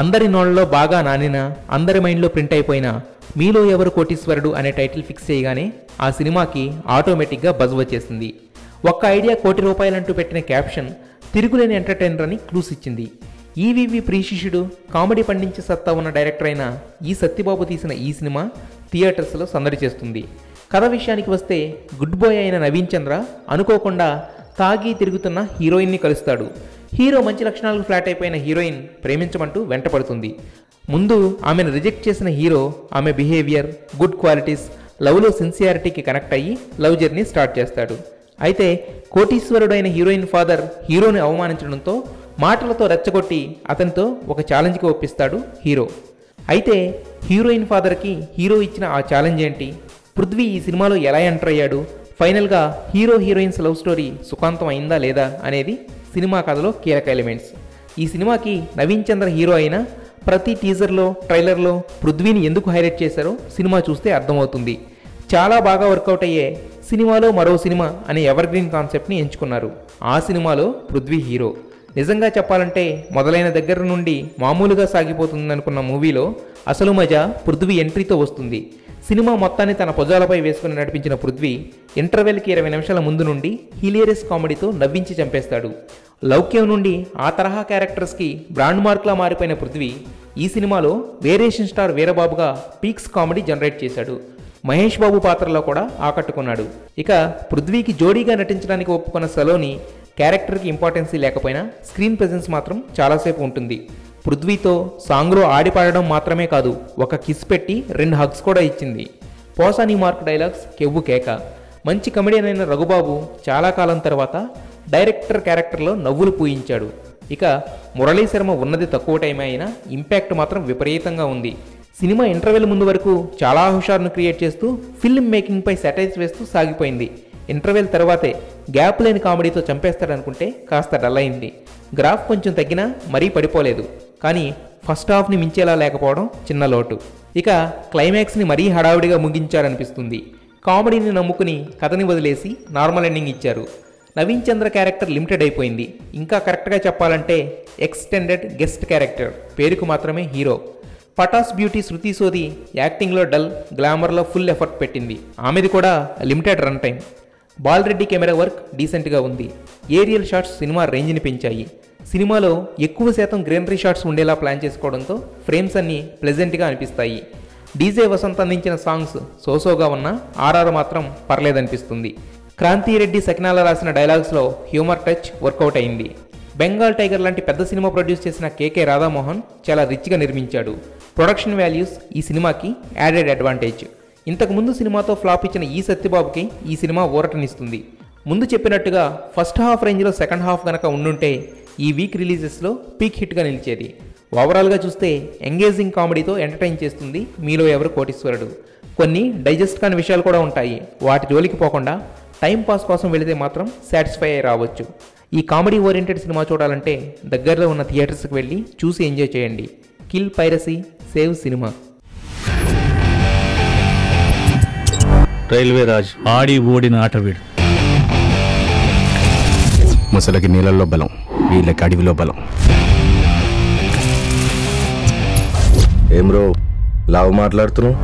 అందరి నోళ్ళలో బాగా నానిన, అందరి మైండ్లో ప్రింట్ అయిపోయిన మీలో ఎవరు కోటీశ్వరుడు అనే టైటిల్ ఫిక్స్ చేయగానే ఆ సినిమాకి ఆటోమేటిక్గా బజ్ వచ్చేసింది. ఒక్క ఐడియా ₹1,00,00,000 పెట్టిన క్యాప్షన్ తిరుగులేని ఎంటర్టైనర్ అని క్లూస్ ఇచ్చింది. ఈవీవి ప్రీశిష్యుడు, కామెడీ పండించే సత్తా ఉన్న డైరెక్టర్ అయిన ఈ సత్యబాబు తీసిన ఈ సినిమా థియేటర్స్లో సందడి చేస్తుంది. కథ విషయానికి వస్తే గుడ్ బాయ్ అయిన నవీన్ చంద్ర అనుకోకుండా తాగి తిరుగుతున్న హీరోయిన్ని కలుస్తాడు. హీరో మంచి లక్షణాలకు ఫ్లాట్ అయిపోయిన హీరోయిన్ ప్రేమించమంటూ వెంటపడుతుంది. ముందు ఆమెను రిజెక్ట్ చేసిన హీరో ఆమె బిహేవియర్, గుడ్ క్వాలిటీస్, లవ్లో సిన్సియారిటీకి కనెక్ట్ అయ్యి లవ్ జర్నీ స్టార్ట్ చేస్తాడు. అయితే కోటీశ్వరుడైన హీరోయిన్ ఫాదర్ హీరోని అవమానించడంతో మాటలతో రెచ్చగొట్టి అతనితో ఒక ఛాలెంజ్కి ఒప్పిస్తాడు హీరో. అయితే హీరోయిన్ ఫాదర్కి హీరో ఇచ్చిన ఆ ఛాలెంజ్ ఏంటి, పృథ్వీ ఈ సినిమాలో ఎలా ఎంటర్ అయ్యాడు, ఫైనల్గా హీరో హీరోయిన్స్ లవ్ స్టోరీ సుఖాంతం అయిందా లేదా అనేది సినిమా కథలో కీలక ఎలిమెంట్స్. ఈ సినిమాకి నవీన్ చంద్ర హీరో అయిన ప్రతి టీజర్లో, ట్రైలర్లో పృథ్వీని ఎందుకు హైలైట్ చేశారో సినిమా చూస్తే అర్థమవుతుంది. చాలా బాగా వర్కౌట్ అయ్యే సినిమాలో మరో సినిమా అనే ఎవర్ గ్రీన్ కాన్సెప్ట్ని ఎంచుకున్నారు. ఆ సినిమాలో పృథ్వీ హీరో. నిజంగా చెప్పాలంటే మొదలైన దగ్గర నుండి మామూలుగా సాగిపోతుందనుకున్న మూవీలో అసలు మజా పృథ్వీ ఎంట్రీతో వస్తుంది. సినిమా మొత్తాన్ని తన భుజాలపై వేసుకుని నడిపించిన పృథ్వీ ఇంటర్వెల్కి 20 నిమిషాల ముందు నుండి హిలేరియస్ కామెడీతో నవ్వించి చంపేస్తాడు. లౌక్యం నుండి ఆ తరహా క్యారెక్టర్స్కి బ్రాండ్ మార్క్లా మారిపోయిన పృథ్వీ ఈ సినిమాలో వేరియేషన్ స్టార్ వీరబాబుగా పీక్స్ కామెడీ జనరేట్ చేశాడు. మహేష్ బాబు పాత్రలో కూడా ఆకట్టుకున్నాడు. ఇక పృథ్వీకి జోడీగా నటించడానికి ఒప్పుకున్న సలోని క్యారెక్టర్కి ఇంపార్టెన్సీ లేకపోయినా స్క్రీన్ ప్రెజెన్స్ మాత్రం చాలాసేపు ఉంటుంది. పృథ్వీతో సాంగ్లో ఆడి పాడడం మాత్రమే కాదు, ఒక కిస్ పెట్టి 2 హగ్స్ కూడా ఇచ్చింది. పోసాని మార్క్ డైలాగ్స్ కెవ్వు కేక. మంచి కమెడియన్ అయిన రఘుబాబు చాలా కాలం తర్వాత డైరెక్టర్ క్యారెక్టర్లో నవ్వులు పూయించాడు. ఇక మురళీ శర్మ ఉన్నది తక్కువ టైం అయినా ఇంపాక్ట్ మాత్రం విపరీతంగా ఉంది. సినిమా ఇంటర్వెల్ ముందు వరకు చాలా హుషారును క్రియేట్ చేస్తూ ఫిల్మ్ మేకింగ్పై సెటైర్స్ వేస్తూ సాగిపోయింది. ఇంటర్వెల్ తర్వాతే గ్యాప్ లేని కామెడీతో చంపేస్తాడనుకుంటే కాస్త డల్ అయింది. గ్రాఫ్ కొంచెం తగ్గినా మరీ పడిపోలేదు, కానీ ఫస్ట్ హాఫ్ని మించేలా లేకపోవడం చిన్న లోటు. ఇక క్లైమాక్స్ని మరీ హడావుడిగా ముగించారనిపిస్తుంది. కామెడీని నమ్ముకుని కథని వదిలేసి నార్మల్ ఎండింగ్ ఇచ్చారు. నవీన్ చంద్ర క్యారెక్టర్ లిమిటెడ్ అయిపోయింది. ఇంకా కరెక్ట్గా చెప్పాలంటే ఎక్స్టెండెడ్ గెస్ట్ క్యారెక్టర్, పేరుకు మాత్రమే హీరో. పటాస్ బ్యూటీ శృతి సోది యాక్టింగ్లో డల్, గ్లామర్లో ఫుల్ ఎఫర్ట్ పెట్టింది. ఆమెది కూడా limited run time. Bala Reddy camera work డీసెంట్గా ఉంది. ఏరియల్ షాట్స్ సినిమా రేంజ్ని పెంచాయి. సినిమాలో ఎక్కువ శాతం గ్రీనరీ షాట్స్ ఉండేలా ప్లాన్ చేసుకోవడంతో ఫ్రేమ్స్ అన్నీ ప్లెజెంట్గా అనిపిస్తాయి. డీజే వసంత్ అందించిన సాంగ్స్ సోసోగా ఉన్నా ఆర్ఆర్ మాత్రం పర్లేదనిపిస్తుంది. క్రాంతిరెడ్డి సకినాల రాసిన డైలాగ్స్లో హ్యూమర్ టచ్ వర్కౌట్ అయింది. బెంగాల్ టైగర్ లాంటి పెద్ద సినిమా ప్రొడ్యూస్ చేసిన కేకే రాధామోహన్ చాలా రిచ్గా నిర్మించాడు. ప్రొడక్షన్ వాల్యూస్ ఈ సినిమాకి యాడెడ్ అడ్వాంటేజ్. ఇంతకుముందు సినిమాతో ఫ్లాప్ ఇచ్చిన ఈ సత్యబాబుకి ఈ సినిమా ఊరటనిస్తుంది. ముందు చెప్పినట్టుగా ఫస్ట్ హాఫ్ రేంజ్లో సెకండ్ హాఫ్ కనుక ఉండుంటే ఈ వీక్ రిలీజెస్లో పీక్ హిట్గా నిలిచేది. ఓవరాల్గా చూస్తే ఎంగేజింగ్ కామెడీతో ఎంటర్టైన్ చేస్తుంది మీలో ఎవరు కోటీశ్వరుడు. కొన్ని డైజెస్ట్ కాని విషయాలు కూడా ఉంటాయి. వాటి జోలికి పోకుండా టైం పాస్ కోసం వెళితే మాత్రం సాటిస్ఫై అయి రావచ్చు. ఈ కామెడీ ఓరియంటెడ్ సినిమా చూడాలంటే దగ్గరలో ఉన్న థియేటర్స్కి వెళ్ళి చూసి ఎంజాయ్ చేయండి. Kill piracy, save cinema. Railway Raj ఆడి ఓడిన ఆట వీడు. ముసలకి నీళ్ళల్లో బలం, వీళ్ళకి అడవిలో బలం. ఏం రో లావు మాట్లాడుతున్నావు?